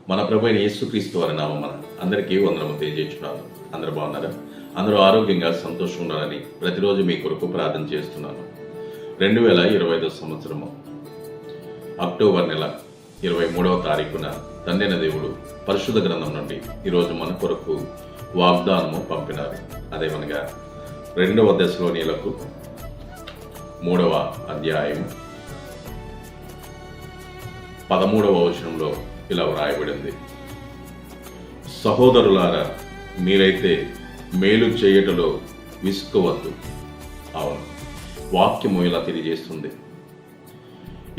మన ప్రభు అయిన యేసుక్రీస్తు వారి నామమున అందరికీ వందనము తెలియజేస్తున్నాను. అందరూ బాగున్నారా? అందరూ ఆరోగ్యంగా సంతోషంగా ఉండాలని ప్రతిరోజు మీ కొరకు ప్రార్థన చేస్తున్నాను. 2025 సంవత్సరము అక్టోబర్ నెల 23వ తారీఖున తండ్రైన దేవుడు పరిశుద్ధ గ్రంథం నుండి ఈరోజు మన కొరకు వాగ్దానము పంపినారు. అదేమనగా 2వ దశలోనిలకు 3వ అధ్యాయం 13వ వచనంలో ఇలా వ్రాయబడింది. సహోదరులారా, మీరైతే మేలు చేయటలో విసుక్కోవద్దు. అవును, వాక్యము ఇలా తెలియజేస్తుంది.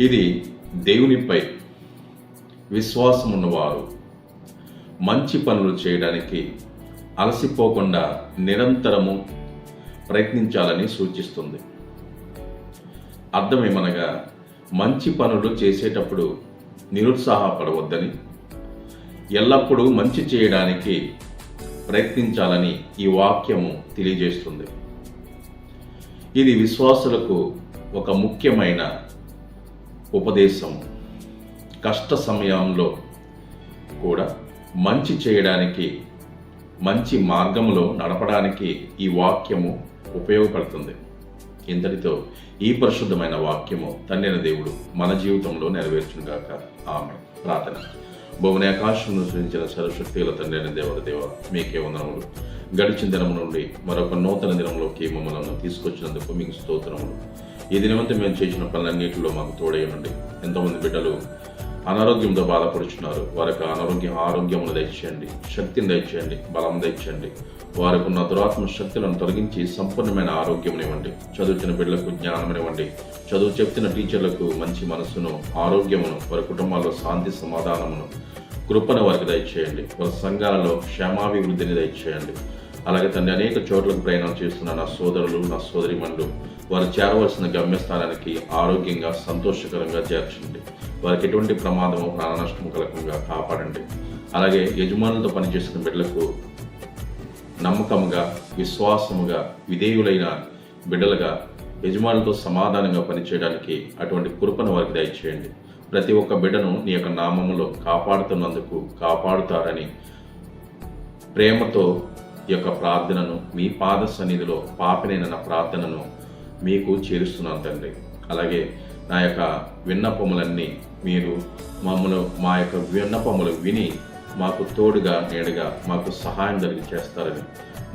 ఇది దేవునిపై విశ్వాసం ఉన్నవారు మంచి పనులు చేయడానికి అలసిపోకుండా నిరంతరము ప్రయత్నించాలని సూచిస్తుంది. అర్థమేమనగా మంచి పనులు చేసేటప్పుడు నిరుత్సాహపడవద్దని, ఎల్లప్పుడూ మంచి చేయడానికి ప్రయత్నించాలని ఈ వాక్యము తెలియజేస్తుంది. ఇది విశ్వాసులకు ఒక ముఖ్యమైన ఉపదేశం. కష్ట సమయంలో కూడా మంచి చేయడానికి, మంచి మార్గంలో నడపడానికి ఈ వాక్యము ఉపయోగపడుతుంది. ఇంతటితో ఈ పరిశుద్ధమైన వాక్యము తండ్రైన దేవుడు మన జీవితంలో నెరవేర్చునుగాక. ఆమె ప్రార్థన. భూమిని ఆకాశం సృజించిన సర్వశక్తిగల తండ్రైన దేవ మీకే వందనములు. గడిచిన దినము నుండి మరొక నూతన దినంలోకి మమ్మల్ని తీసుకొచ్చినందుకు మీకు స్తోత్రములు. ఈ దినవంతా మేము చేసిన పనులన్నింటిలో మాకు తోడైనండి. ఎంతోమంది బిడ్డలు అనారోగ్యంతో బాధపడుచున్నారు. వారికి ఆరోగ్యమును దయచేయండి, శక్తిని దయచేయండి, బలం దయచేయండి. వారికి ఉన్న దురాత్మ శక్తులను తొలగించి సంపూర్ణమైన ఆరోగ్యమునివ్వండి. చదువుతున్న బిడ్డలకు జ్ఞానమునివ్వండి. చదువు చెప్తున్న టీచర్లకు మంచి మనస్సును, ఆరోగ్యమును, వారి కుటుంబాల్లో శాంతి సమాధానమును, కృపను వారికి దయచేయండి. వారి సంఘాలలో క్షేమాభివృద్ధిని దయచేయండి. అలాగే తండ్రి, అనేక చోట్లకు ప్రయాణం చేస్తున్న నా సోదరులు, నా సోదరిమణులు వారు చేరవలసిన గమ్యస్థానానికి ఆరోగ్యంగా, సంతోషకరంగా చేర్చండి. వారికి ఎటువంటి ప్రమాదము, ప్రాణ నష్టము కలగకుండా కాపాడండి. అలాగే యజమానులతో పనిచేస్తున్న బిడ్డలకు నమ్మకముగా, విశ్వాసముగా, విధేయులైన బిడ్డలుగా యజమానులతో సమాధానంగా పనిచేయడానికి అటువంటి కృపను వారికి దయచేయండి. ప్రతి ఒక్క బిడ్డను నీ యొక్క నామములో కాపాడుతున్నందుకు కాపాడుతారని ప్రేమతో ఈ యొక్క ప్రార్థనను, మీ పాద సన్నిధిలో పాపినైన నా ప్రార్థనను మీకు చేరుస్తున్నాను తండ్రి. అలాగే నా యొక్క విన్నపములన్నీ మీరు మా యొక్క విన్నపములు విని మాకు తోడుగా, నీడగా మాకు సహాయం జరిగి చేస్తారని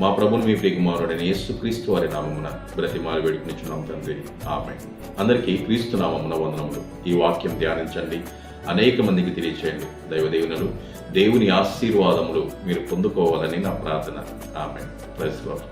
మా ప్రభుని, మీ ప్రియకుమారుడైన యేసుక్రీస్తు వారి నామమున బ్రతిమాలి వేడుకునిచున్నాం తండ్రి. ఆమేన్. అందరికీ క్రీస్తు నామమున వందనములు. ఈ వాక్యం ధ్యానించండి, అనేక మందికి తెలియచేయండి. దైవదేవునులు, దేవుని ఆశీర్వాదములు మీరు పొందుకోవాలని నా ప్రార్థన. ఆమేన్. Praise lord.